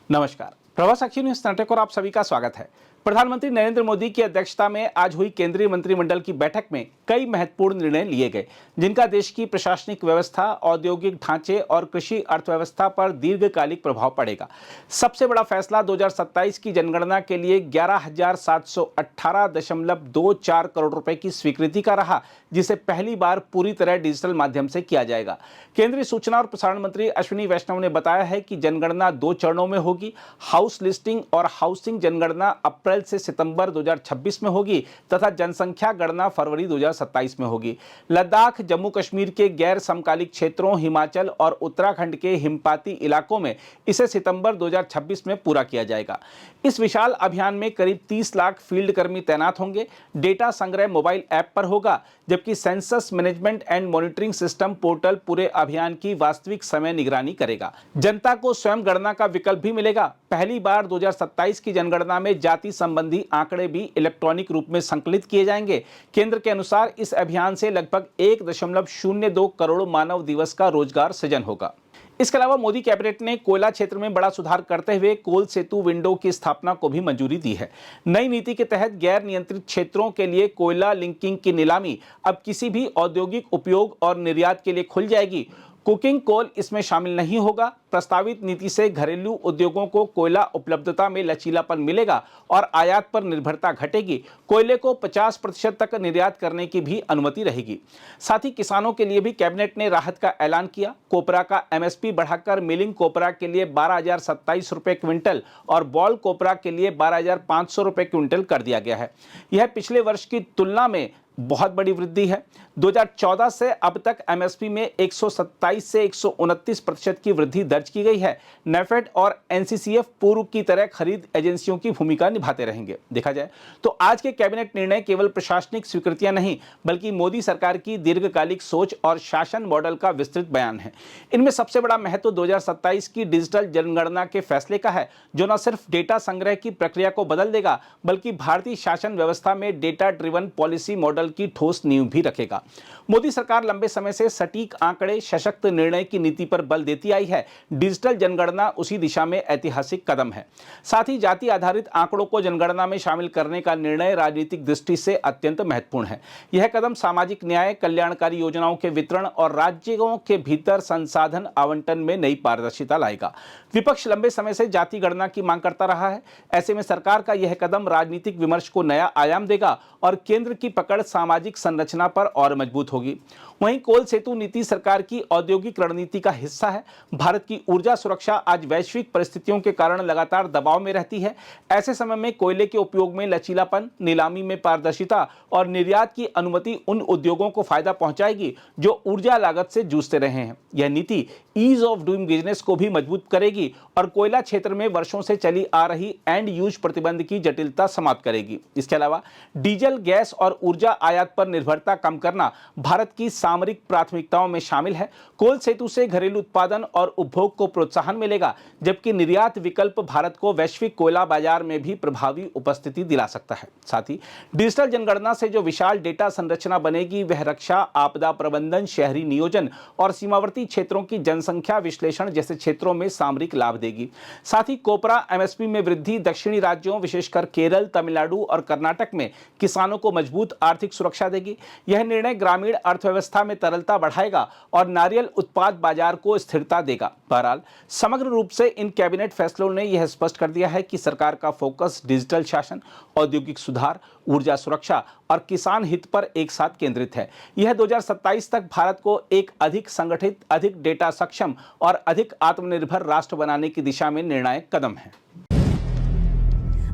नमस्कार, प्रभात साक्षी न्यूज नाटक और आप सभी का स्वागत है। प्रधानमंत्री नरेंद्र मोदी की अध्यक्षता में आज हुई केंद्रीय मंत्रिमंडल की बैठक में कई महत्वपूर्ण निर्णय लिए गए, जिनका देश की प्रशासनिक व्यवस्था, औद्योगिक ढांचे और कृषि अर्थव्यवस्था पर दीर्घकालिक प्रभाव पड़ेगा। सबसे बड़ा फैसला 2027 की जनगणना के लिए 11,718.24 करोड़ रुपए की स्वीकृति का रहा, जिसे पहली बार पूरी तरह डिजिटल माध्यम से किया जाएगा। केंद्रीय सूचना और प्रसारण मंत्री अश्विनी वैष्णव ने बताया है कि जनगणना 2 चरणों में होगी। हाउस लिस्टिंग और हाउसिंग जनगणना अप्रैल से सितंबर 2026 में होगी तथा जनसंख्या गणना फरवरी 2027 में होगी। लद्दाख, जम्मू कश्मीर के गैर समकालिक क्षेत्रों, हिमाचल और उत्तराखंड के हिमपाती इलाकों में इसे सितंबर 2026 में पूरा किया जाएगा। इस विशाल अभियान में करीब 30 लाख फील्ड कर्मी तैनात होंगे। डेटा संग्रह मोबाइल ऐप पर होगा, जबकि census management and monitoring system portal पूरे अभियान की वास्तविक समय निगरानी करेगा। जनता को स्वयं गणना का विकल्प भी मिलेगा। पहली बार 2027 की जनगणना में जाति संबंधी आंकड़े भी इलेक्ट्रॉनिक रूप में संकलित किए जाएंगे। केंद्र के अनुसार इस अभियान से लगभग 1.02 करोड़ मानव दिवस का रोजगार सृजन होगा। इसके अलावा मोदी कैबिनेट ने कोयला क्षेत्र में बड़ा सुधार करते हुए कोल सेतु विंडो की स्थापना को भी मंजूरी दी है। नई नीति के तहत गैर नियंत्रित क्षेत्रों के लिए कोयला लिंकिंग की नीलामी अब किसी भी औद्योगिक उपयोग और निर्यात के लिए खुल जाएगी। कुकिंग कोल इसमें शामिल नहीं होगा। प्रस्तावित नीति से घरेलू उद्योगों को कोयला उपलब्धता में लचीलापन मिलेगा और आयात पर निर्भरता घटेगी। कोयले को 50% तक निर्यात करने की भी अनुमति रहेगी। साथ ही किसानों के लिए भी कैबिनेट ने राहत का ऐलान किया। कोपरा का एमएसपी बढ़ाकर मिलिंग कोपरा के लिए 12,027 रुपए क्विंटल और बॉल कोपरा के लिए 12,500 रुपए क्विंटल कर दिया गया है। यह पिछले वर्ष की तुलना में बहुत बड़ी वृद्धि है। 2014 से अब तक एमएसपी में 127 से 129% की वृद्धि दर्ज की गई है। नेफेड और एनसीसीएफ पूर्व की तरह खरीद एजेंसियों की भूमिका निभाते रहेंगे। देखा जाए तो आज के कैबिनेट निर्णय केवल प्रशासनिक स्वीकृतियां नहीं, बल्कि मोदी सरकार की दीर्घकालिक सोच और शासन मॉडल का विस्तृत बयान है। इनमें सबसे बड़ा महत्व 2027 की डिजिटल जनगणना के फैसले का है, जो न सिर्फ डेटा संग्रह की प्रक्रिया को बदल देगा, बल्कि भारतीय शासन व्यवस्था में डेटा ड्रिवन पॉलिसी मॉडल की ठोस नींव भी रखेगा। मोदी सरकार लंबे समय से सटीक आंकड़े, सशक्त निर्णय की नीति पर बल देती आई है। डिजिटल जनगणना उसी दिशा में ऐतिहासिक कदम है। साथ ही जाति आधारित आंकड़ों को जनगणना में शामिल करने का निर्णय राजनीतिक दृष्टि से अत्यंत महत्वपूर्ण है। यह कदम सामाजिक न्याय, कल्याणकारी योजनाओं के वितरण और राज्यों के भीतर संसाधन आवंटन में नई पारदर्शिता लाएगा। विपक्ष लंबे समय से जाति गणना की मांग करता रहा है। ऐसे में सरकार का यह कदम राजनीतिक विमर्श को नया आयाम देगा और केंद्र की पकड़ सामाजिक संरचना पर और मजबूत होगी। वहीं कोल सेतु नीति सरकार की औद्योगिक रणनीति का हिस्सा है। भारत की ऊर्जा सुरक्षा आज वैश्विक परिस्थितियों के कारण लगातार दबाव में रहती है। ऐसे समय में कोयले के उपयोग में लचीलापन, नीलामी में पारदर्शिता और निर्यात की अनुमति उन उद्योगों को फायदा पहुंचाएगी जो ऊर्जा लागत से जूझते रहे हैं। यह नीति ईज ऑफ डूइंग बिजनेस को भी मजबूत करेगी और कोयला क्षेत्र में वर्षों से चली आ रही एंड यूज प्रतिबंध की जटिलता समाप्त करेगी। इसके अलावा डीजल, गैस और ऊर्जा आयात पर निर्भरता कम करना भारत की सामरिक प्राथमिकताओं में शामिल है। कोल सेतु से घरेलू उत्पादन और उपभोग को प्रोत्साहन मिलेगा, जबकि निर्यात विकल्प भारत को वैश्विक कोयला बाजार में भी प्रभावी उपस्थिति दिला सकता है। साथ ही डिजिटल जनगणना से जो विशाल डेटा संरचना बनेगी, वह रक्षा, आपदा प्रबंधन, शहरी नियोजन और सीमावर्ती क्षेत्रों की जनसंख्या विश्लेषण जैसे क्षेत्रों में सामरिक लाभ देगी। साथ ही कोपरा एमएसपी में वृद्धि दक्षिणी राज्यों, विशेषकर केरल, तमिलनाडु और कर्नाटक में किसानों को मजबूत आर्थिक सुरक्षा देगी। यह निर्णय ग्रामीण अर्थव्यवस्था में तरलता बढ़ाएगा और नारियल उत्पाद बाजार को स्थिरता देगा। बहरहाल समग्र रूप से इन कैबिनेट फैसलों ने यह स्पष्ट कर दिया है कि सरकार का फोकस डिजिटल शासन, औद्योगिक सुधार, ऊर्जा सुरक्षा और किसान हित पर एक साथ केंद्रित है। यह 2027 तक भारत को एक अधिक संगठित, अधिक डेटा सक्षम और अधिक आत्मनिर्भर राष्ट्र बनाने की दिशा में निर्णायक कदम है।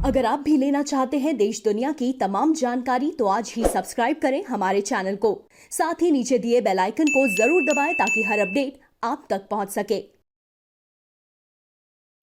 अगर आप भी लेना चाहते हैं देश दुनिया की तमाम जानकारी, तो आज ही सब्सक्राइब करें हमारे चैनल को। साथ ही नीचे दिए बेल आइकन को जरूर दबाएं ताकि हर अपडेट आप तक पहुंच सके।